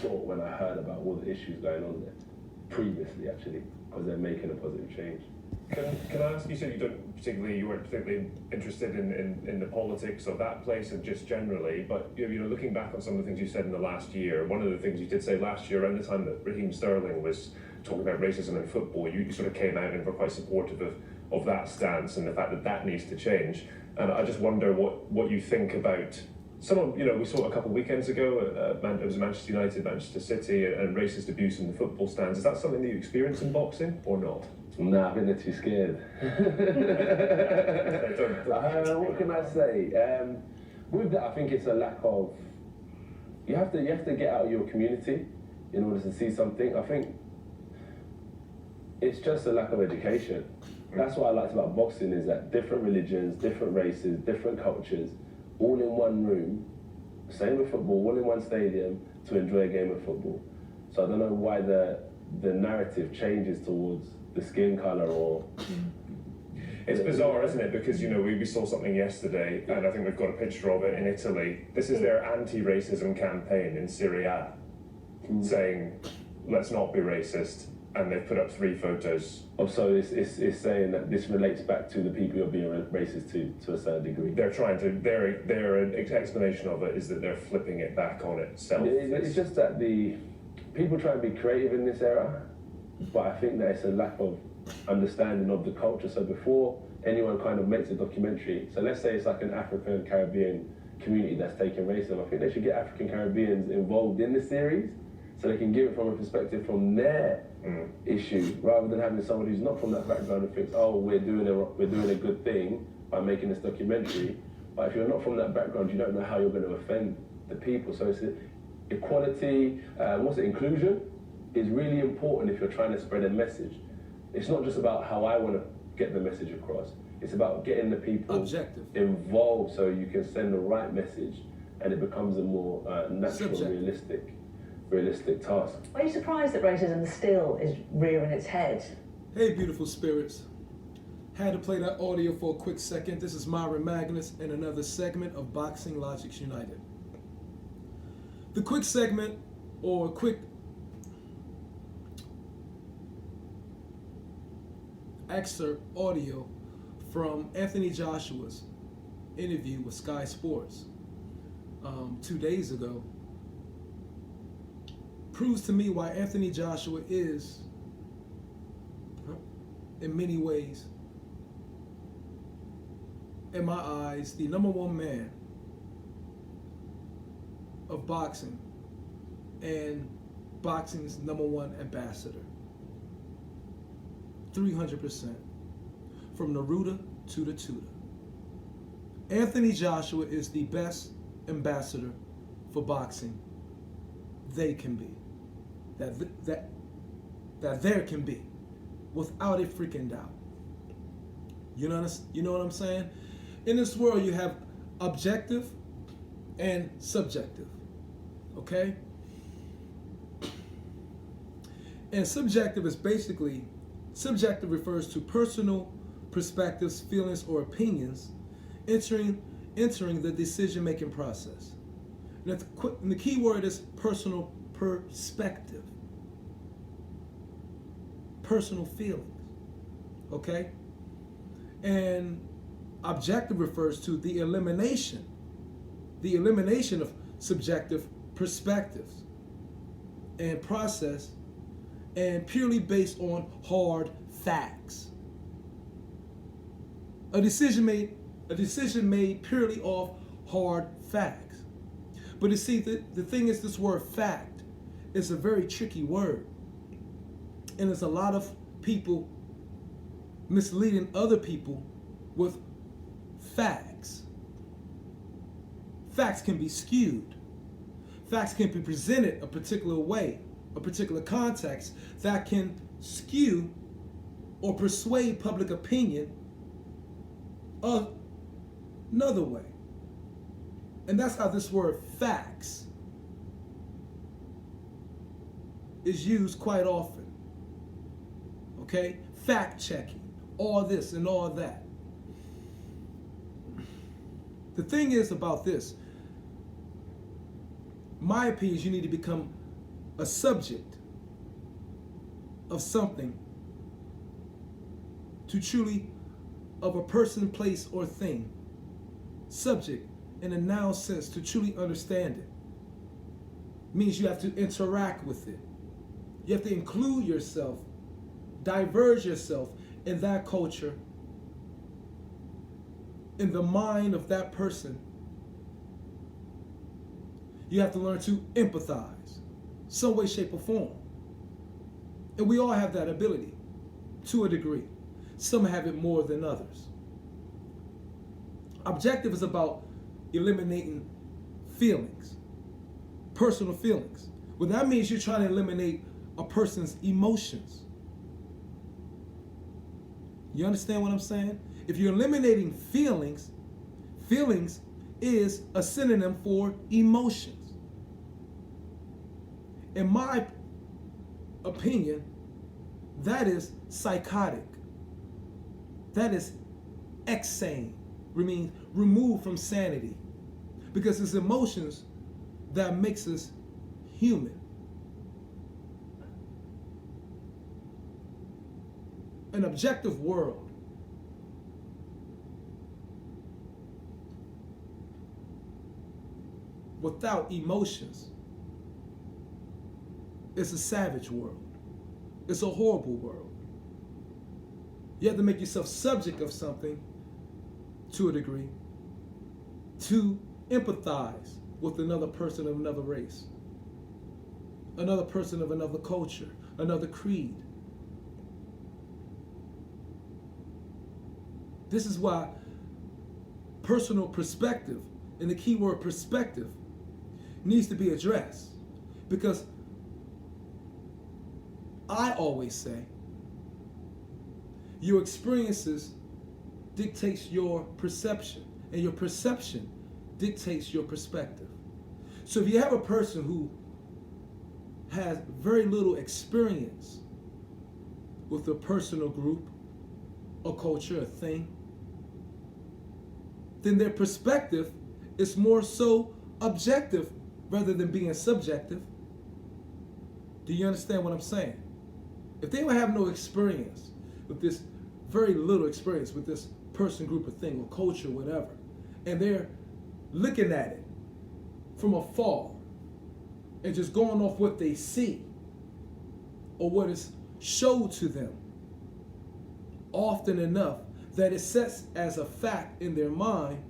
thought when I heard about all the issues going on there previously, actually, because they're making a positive change. Can I ask, you said you weren't particularly interested in the politics of that place and just generally, but looking back on some of the things you said in the last year, one of the things you did say last year around the time that Raheem Sterling was talking about racism in football, you sort of came out and were quite supportive of that stance and the fact that that needs to change. And I just wonder what you think about we saw it a couple of weekends ago, it was Manchester United, Manchester City, and racist abuse in the football stands. Is that something that you experience in boxing or not? Nah, I think they're too scared. What can I say? With that, I think it's a lack of. You have to get out of your community in order to see something. I think it's just a lack of education. That's what I liked about boxing, is that different religions, different races, different cultures, all in one room. Same with football, all in one stadium to enjoy a game of football. So I don't know why the narrative changes towards the skin colour or... It's bizarre, isn't it? Because, we saw something yesterday, and I think we've got a picture of it in Italy. This is their anti-racism campaign in Serie A, saying, let's not be racist. And they've put up 3 photos. So it's saying that this relates back to the people you're being racist to a certain degree. They're trying to, their explanation of it is that they're flipping it back on itself. It's just that the people try and be creative in this era, but I think that it's a lack of understanding of the culture. So before anyone kind of makes a documentary, so let's say it's like an African Caribbean community that's taking racism, I think they should get African Caribbeans involved in the series so they can give it from a perspective from their issue, rather than having somebody who's not from that background and thinks, oh, we're doing a good thing by making this documentary. But if you're not from that background, you don't know how you're going to offend the people. So it's equality, inclusion is really important if you're trying to spread a message. It's not just about how I want to get the message across. It's about getting the people involved so you can send the right message and it becomes a more natural, realistic task. Are you surprised that racism still is rearing its head? Hey, beautiful spirits. Had to play that audio for a quick second. This is Myron Magnus in another segment of Boxing Logics United. The quick segment, or quick excerpt audio from Anthony Joshua's interview with Sky Sports 2 days ago proves to me why Anthony Joshua is, in many ways, in my eyes, the #1 man of boxing and boxing's #1 ambassador. 300%. From Naruto to the Tutor. Anthony Joshua is the best ambassador for boxing they can be. That there can be, without a freaking doubt. You know what I'm saying? In this world, you have objective and subjective. Okay? And subjective refers to personal perspectives, feelings, or opinions entering the decision-making process. And the key word is personal perspective. Personal feelings. Okay? And objective refers to the elimination of subjective perspectives and process, and purely based on hard facts. A decision made purely off hard facts. But you see, the thing is, this word fact is a very tricky word. And there's a lot of people misleading other people with facts. Facts can be skewed. Facts can be presented a particular way, a particular context that can skew or persuade public opinion another way. And that's how this word facts is used quite often. Okay? Fact checking, all this and all that. The thing is about this, my opinion is you need to become a subject of something to truly of a person, place, or thing. Subject in a noun sense, to truly understand it, means you have to interact with it. You have to include yourself, diverge yourself in that culture, in the mind of that person. You have to learn to empathize, some way, shape, or form. And we all have that ability to a degree. Some have it more than others. Objective is about eliminating feelings, personal feelings. Well, that means you're trying to eliminate a person's emotions. You understand what I'm saying? If you're eliminating feelings, feelings is a synonym for emotions. In my opinion, that is psychotic. That is exsane, means removed from sanity. Because it's emotions that makes us human. An objective world without emotions is a savage world. It's a horrible world. You have to make yourself subject of something to a degree to empathize with another person of another race, another person of another culture, another creed. This is why personal perspective, and the key word perspective, needs to be addressed. Because I always say, your experiences dictates your perception, and your perception dictates your perspective. So if you have a person who has very little experience with a personal group, a culture, a thing, then their perspective is more so objective rather than being subjective. Do you understand what I'm saying? If they don't have no experience with this, very little experience with this person, group, or thing, or culture, whatever, and they're looking at it from afar and just going off what they see or what is showed to them often enough that it sets as a fact in their mind,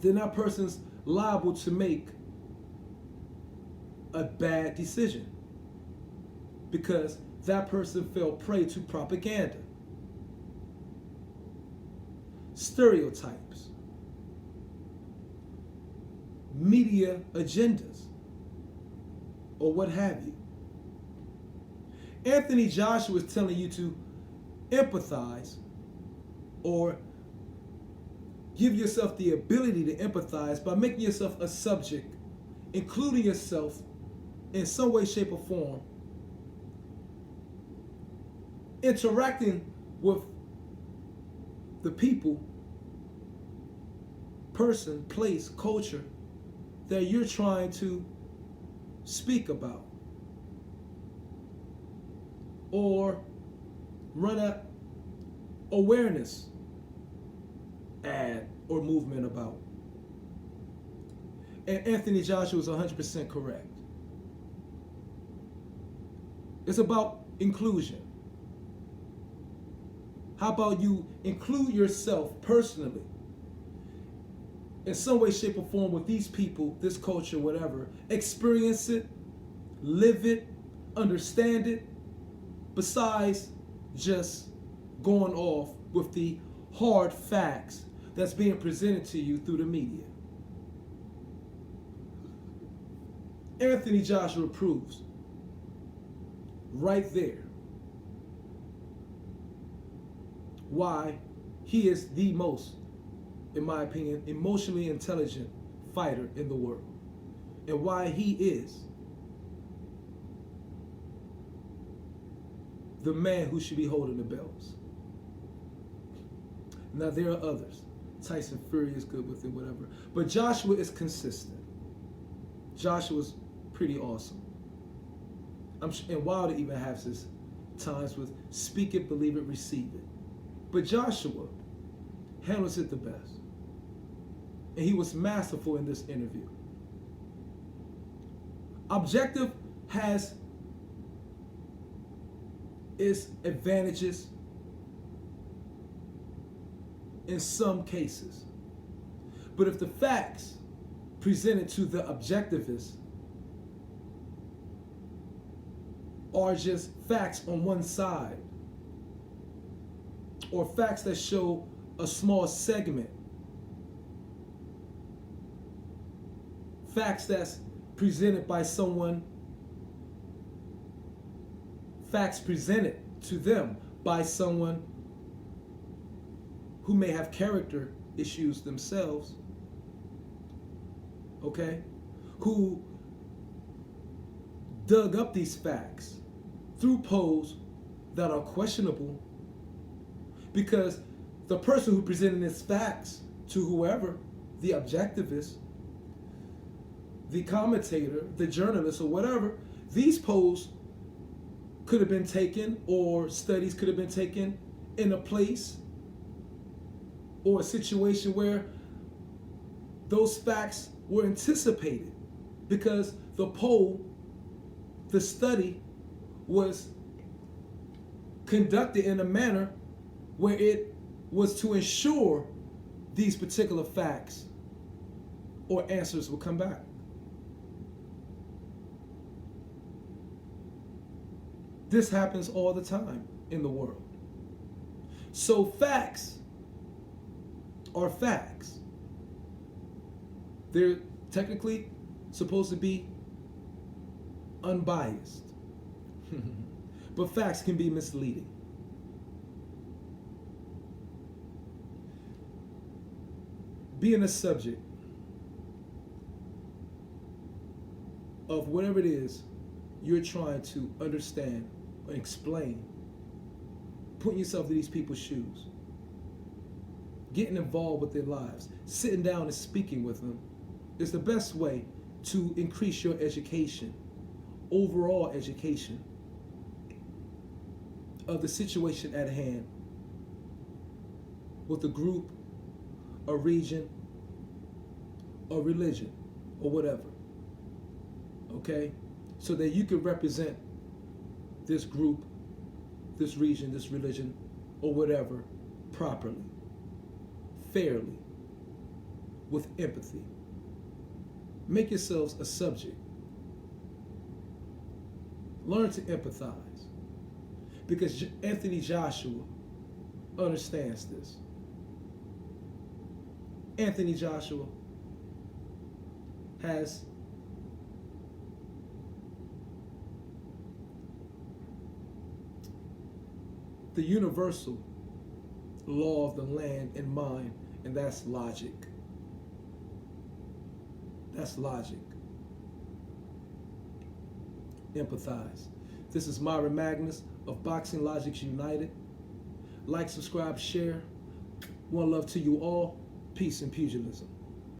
then that person's liable to make a bad decision because that person fell prey to propaganda, stereotypes, media agendas, or what have you. Anthony Joshua is telling you to empathize or give yourself the ability to empathize by making yourself a subject, including yourself in some way, shape, or form, interacting with the people, person, place, culture that you're trying to speak about or run an awareness ad or movement about. And Anthony Joshua is 100% correct. It's about inclusion. How about you include yourself personally in some way, shape, or form with these people, this culture, whatever. Experience it, live it, understand it, besides just going off with the hard facts that's being presented to you through the media. Anthony Joshua proves right there why he is the most, in my opinion, emotionally intelligent fighter in the world, and why he is the man who should be holding the belts. Now there are others. Tyson Fury is good with it, whatever. But Joshua is consistent. Joshua's Pretty awesome. And Wilder even has his times with speak it, believe it, receive it. But Joshua handles it the best. And he was masterful in this interview. Objective has its advantages in some cases. But if the facts presented to the objectivist are just facts on one side, or facts that show a small segment, facts that's presented by someone, facts presented to them by someone who may have character issues themselves, okay, who dug up these facts through polls that are questionable, because the person who presented these facts to whoever, the objectivist, the commentator, the journalist, or whatever, these polls could have been taken, or studies could have been taken in a place or a situation where those facts were anticipated, because the poll, the study, was conducted in a manner where it was to ensure these particular facts or answers will come back. This happens all the time in the world. So facts are facts. They're technically supposed to be unbiased. But facts can be misleading. Being a subject of whatever it is you're trying to understand or explain, putting yourself in these people's shoes, getting involved with their lives, sitting down and speaking with them is the best way to increase your education, overall education of the situation at hand with a group, a region, a religion, or whatever. Okay? So that you can represent this group, this region, this religion, or whatever properly, fairly, with empathy. Make yourselves a subject. Learn to empathize. Because Anthony Joshua understands this. Anthony Joshua has the universal law of the land in mind, and that's logic. That's logic. Empathize. This is Myron Magnus of Boxing Logics United. Like, subscribe, share. One love to you all. Peace and pugilism.